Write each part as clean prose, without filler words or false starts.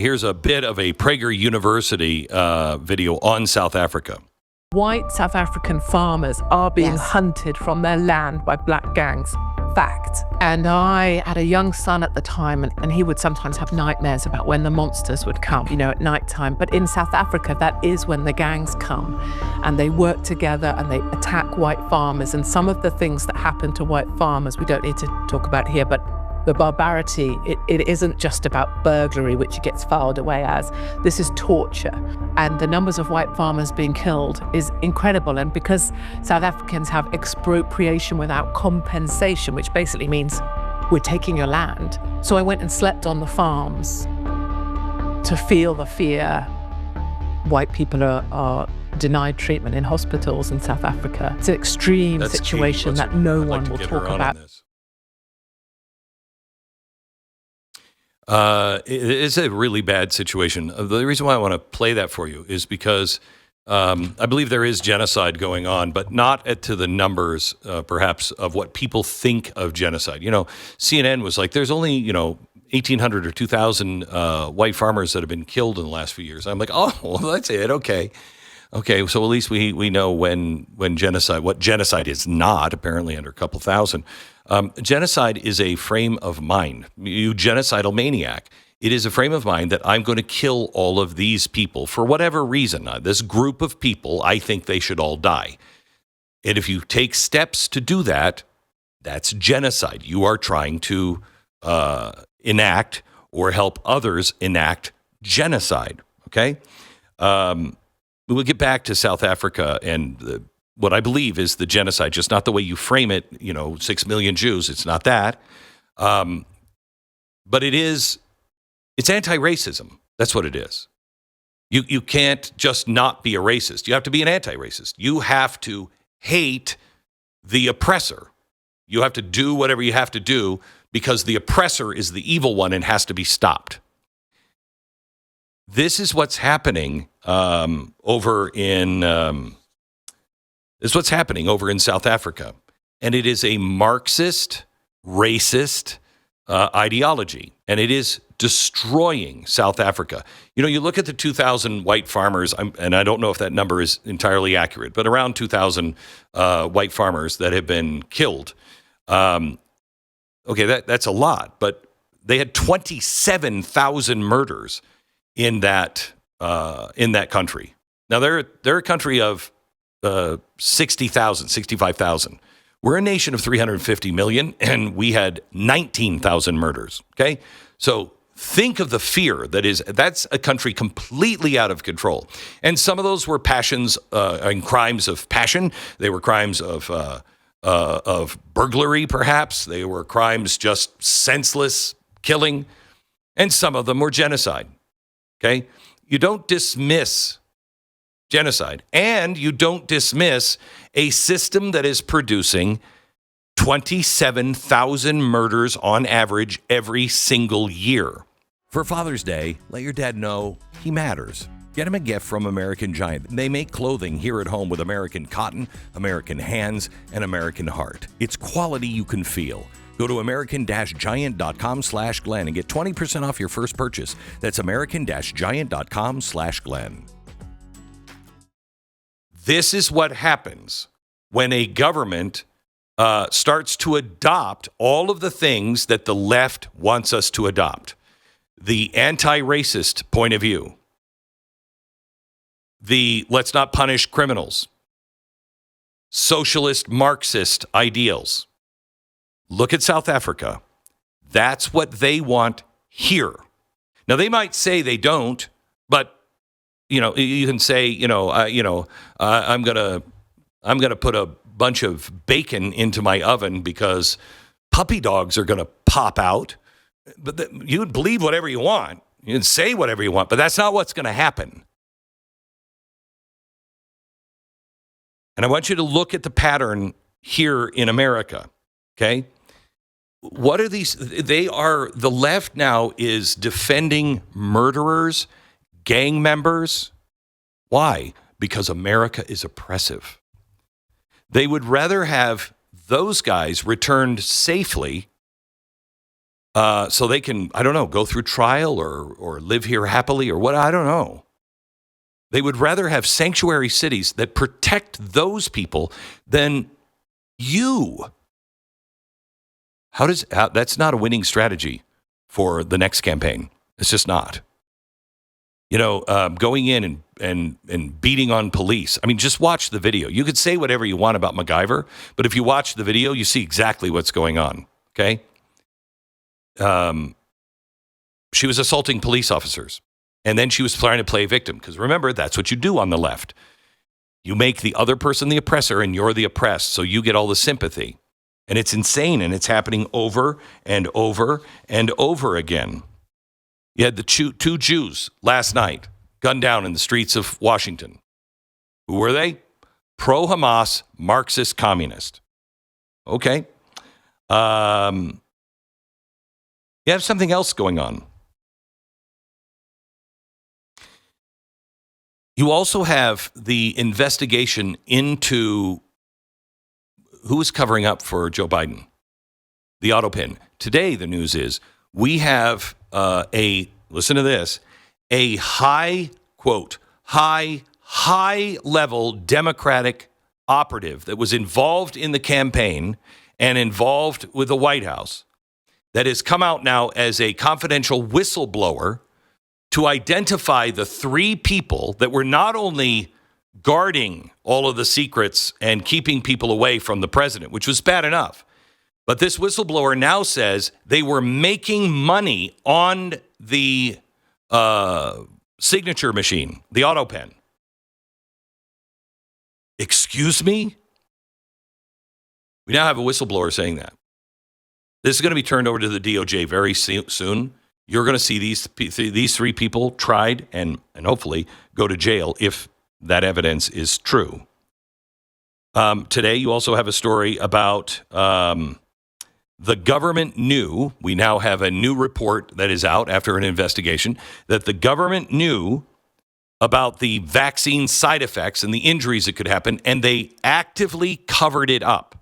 Here's a bit of a Prager University video on South Africa. White South African farmers are being Yes. hunted from their land by black gangs. Fact. And I had a young son at the time, and he would sometimes have nightmares about when the monsters would come, at nighttime. But in South Africa, that is when the gangs come, and they work together and they attack white farmers. And some of the things that happen to white farmers, we don't need to talk about here, but the barbarity, it isn't just about burglary, which it gets filed away as. This is torture. And the numbers of white farmers being killed is incredible. And because South Africans have expropriation without compensation, which basically means we're taking your land. So I went and slept on the farms to feel the fear. White people are denied treatment in hospitals in South Africa. It's an extreme situation that no one will talk about. It's a really bad situation. The reason why I want to play that for you is because I believe there is genocide going on, but not to the numbers, perhaps, of what people think of genocide. CNN was like, there's only, 1,800 or 2,000 white farmers that have been killed in the last few years. I'm like, oh, well, that's it. Okay, so at least we know when genocide, what genocide is not, apparently under a couple thousand. Genocide is a frame of mind. You genocidal maniac. It is a frame of mind that I'm going to kill all of these people for whatever reason. This group of people, I think they should all die. And if you take steps to do that, that's genocide. You are trying to enact or help others enact genocide. Okay? We'll get back to South Africa and what I believe is the genocide, just not the way you frame it, 6 million Jews. It's not that. But it's anti-racism. That's what it is. You can't just not be a racist. You have to be an anti-racist. You have to hate the oppressor. You have to do whatever you have to do because the oppressor is the evil one and has to be stopped. This is what's happening over in South Africa. And it is a Marxist, racist ideology. And it is destroying South Africa. You look at the 2,000 white farmers, and I don't know if that number is entirely accurate, but around 2,000 white farmers that have been killed. That's a lot. But they had 27,000 murders in that country. Now, they're a country of 60,000, 65,000. We're a nation of 350 million, and we had 19,000 murders. Okay, so think of the fear that's a country completely out of control. And some of those were passions and crimes of passion. They were crimes of burglary, perhaps. They were crimes just senseless killing, and some of them were genocide. Okay, you don't dismiss genocide, and you don't dismiss a system that is producing 27,000 murders on average every single year. For Father's Day, let your dad know he matters. Get him a gift from American Giant. They make clothing here at home with American cotton, American hands, and American heart. It's quality you can feel. Go to american-giant.com/Glenn and get 20% off your first purchase. That's american-giant.com/Glenn. This is what happens when a government starts to adopt all of the things that the left wants us to adopt. The anti-racist point of view. The let's not punish criminals. Socialist Marxist ideals. Look at South Africa. That's what they want here. Now, they might say they don't, but you can say, I'm gonna put a bunch of bacon into my oven because puppy dogs are gonna pop out. But you would believe whatever you want. You can say whatever you want, but that's not what's going to happen. And I want you to look at the pattern here in America. Okay, what are these? The left now is defending murderers, gang members. Why? Because America is oppressive. They would rather have those guys returned safely so they can, I don't know, go through trial or live here happily or what, I don't know. They would rather have sanctuary cities that protect those people than you. That's not a winning strategy for the next campaign. It's just not. Going in and beating on police. I mean, just watch the video. You could say whatever you want about MacGyver, but if you watch the video, you see exactly what's going on. Okay. She was assaulting police officers, and then she was trying to play victim. Because remember, that's what you do on the left. You make the other person the oppressor, and you're the oppressed, so you get all the sympathy. And it's insane, and it's happening over and over and over again. You had the two Jews last night gunned down in the streets of Washington. Who were they? Pro-Hamas, Marxist, communist. Okay. You have something else going on. You also have the investigation into who is covering up for Joe Biden, the auto pin. Today, the news is we have listen to this, a high level Democratic operative that was involved in the campaign and involved with the White House that has come out now as a confidential whistleblower to identify the three people that were not only guarding all of the secrets and keeping people away from the president, which was bad enough. But this whistleblower now says they were making money on the signature machine, the auto pen. Excuse me? We now have a whistleblower saying that. This is going to be turned over to the DOJ very soon. You're going to see these three people tried and hopefully go to jail if that evidence is true. Today, you also have a story about the government knew, we now have a new report that is out after an investigation, that the government knew about the vaccine side effects and the injuries that could happen, and they actively covered it up.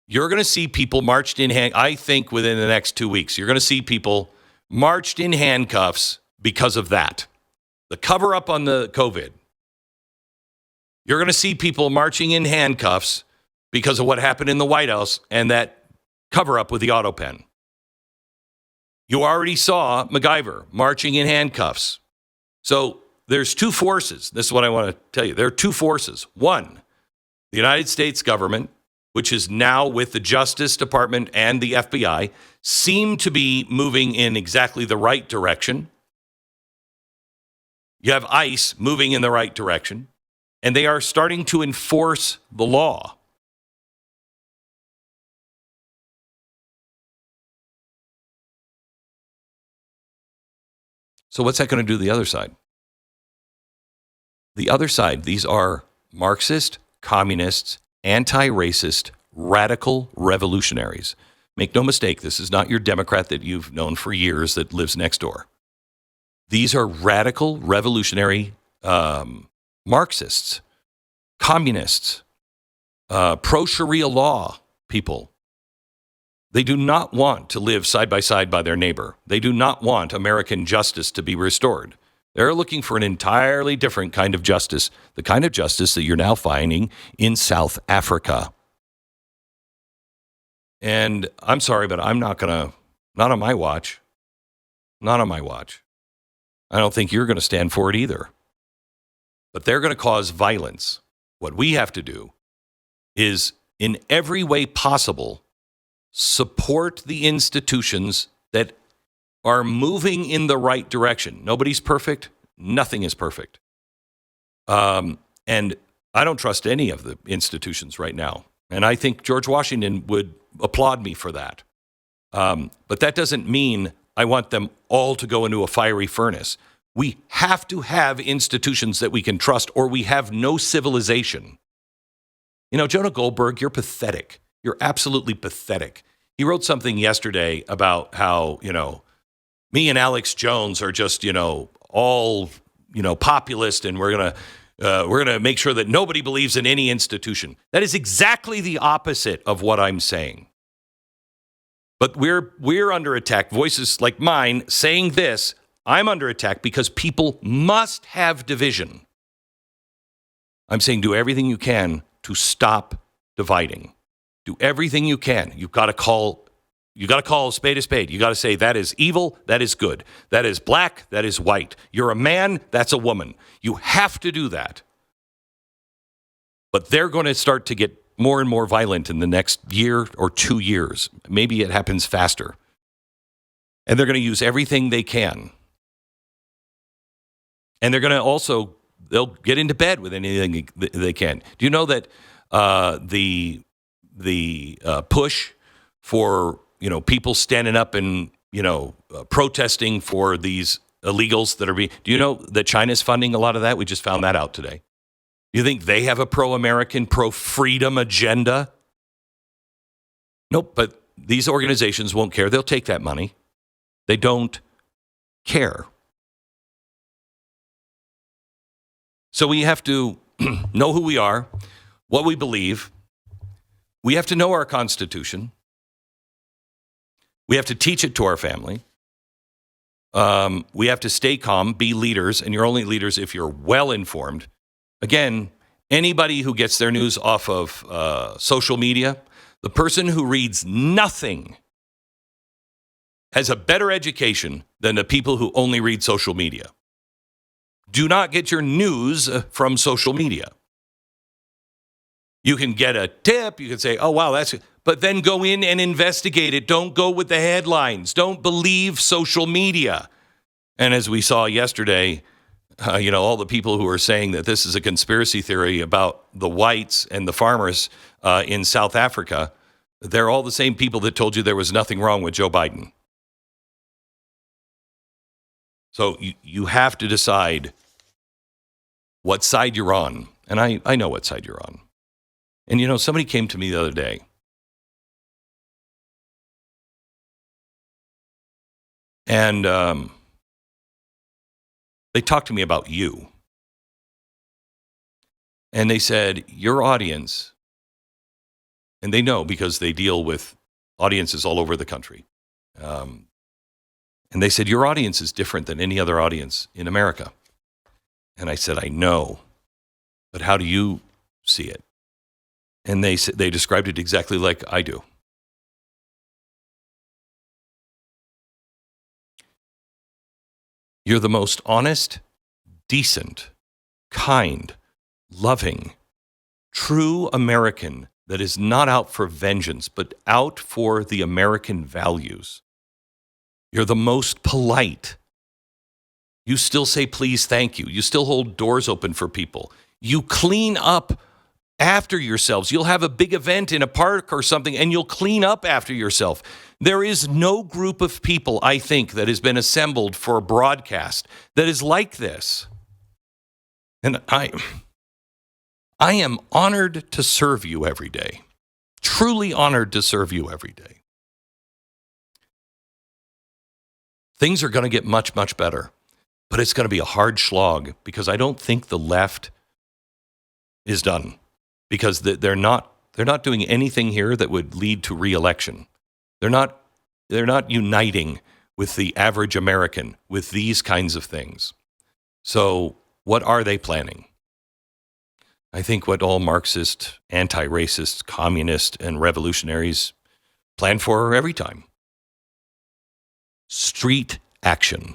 You're going to see people marched in I think within the next 2 weeks, you're going to see people marched in handcuffs because of that. The cover up on the COVID. You're going to see people marching in handcuffs because of what happened in the White House and that cover up with the auto pen. You already saw MacGyver marching in handcuffs. So there's two forces. This is what I want to tell you. There are two forces. One, the United States government, which is now with the Justice Department and the FBI, seem to be moving in exactly the right direction. You have ICE moving in the right direction, and they are starting to enforce the law. So what's that going to do to the other side? The other side, these are Marxist, communists, anti-racist, radical revolutionaries. Make no mistake, this is not your Democrat that you've known for years that lives next door. These are radical, revolutionary Marxists, communists, pro-Sharia law people. They do not want to live side by side by their neighbor. They do not want American justice to be restored. They're looking for an entirely different kind of justice, the kind of justice that you're now finding in South Africa. And I'm sorry, but I'm not on my watch. Not on my watch. I don't think you're going to stand for it either. But they're going to cause violence. What we have to do is, in every way possible, support the institutions that are moving in the right direction. Nobody's perfect. Nothing is perfect. And I don't trust any of the institutions right now. And I think George Washington would applaud me for that. But that doesn't mean I want them all to go into a fiery furnace. We have to have institutions that we can trust, or we have no civilization. You know, Jonah Goldberg, you're pathetic. You're absolutely pathetic. He wrote something yesterday about how, me and Alex Jones are just, all, populist, and we're gonna make sure that nobody believes in any institution. That is exactly the opposite of what I'm saying. But we're under attack. Voices like mine saying this, I'm under attack because people must have division. I'm saying do everything you can to stop dividing. Do everything you can. You've got to call a spade a spade. You got to say that is evil, that is good. That is black, that is white. You're a man, that's a woman. You have to do that. But they're going to start to get more and more violent in the next year or 2 years. Maybe it happens faster. And they're going to use everything they can. And they're going to they'll get into bed with anything they can. Do you know that the push for people standing up and protesting for these illegals that are being? Do you know that China's funding a lot of that? We just found that out today. You think they have a pro-American, pro-freedom agenda? Nope, but these organizations won't care. They'll take that money. They don't care. So we have to know who we are, what we believe. We have to know our Constitution. We have to teach it to our family. We have to stay calm, be leaders, and you're only leaders if you're well-informed. Again, anybody who gets their news off of social media, the person who reads nothing has a better education than the people who only read social media. Do not get your news from social media. You can get a tip. You can say, oh, wow, that's good. But then go in and investigate it. Don't go with the headlines. Don't believe social media. And as we saw yesterday, all the people who are saying that this is a conspiracy theory about the whites and the farmers in South Africa, they're all the same people that told you there was nothing wrong with Joe Biden. So you have to decide what side you're on. And I know what side you're on. And somebody came to me the other day. And they talked to me about you. And they said, your audience, and they know because they deal with audiences all over the country. And they said, your audience is different than any other audience in America. And I said, I know, but how do you see it? And they described it exactly like I do. You're the most honest, decent, kind, loving, true American that is not out for vengeance, but out for the American values. You're the most polite. You still say please, thank you. You still hold doors open for people. You clean up after yourselves. You'll have a big event in a park or something, and you'll clean up after yourself. There is no group of people, I think, that has been assembled for a broadcast that is like this. And I am honored to serve you every day. Truly honored to serve you every day. Things are going to get much, much better. But it's going to be a hard slog because I don't think the left is done. Because they're not doing anything here that would lead to re-election. They're not uniting with the average American with these kinds of things. So what are they planning? I think what all Marxist, anti-racist, communist, and revolutionaries plan for every time. Street action.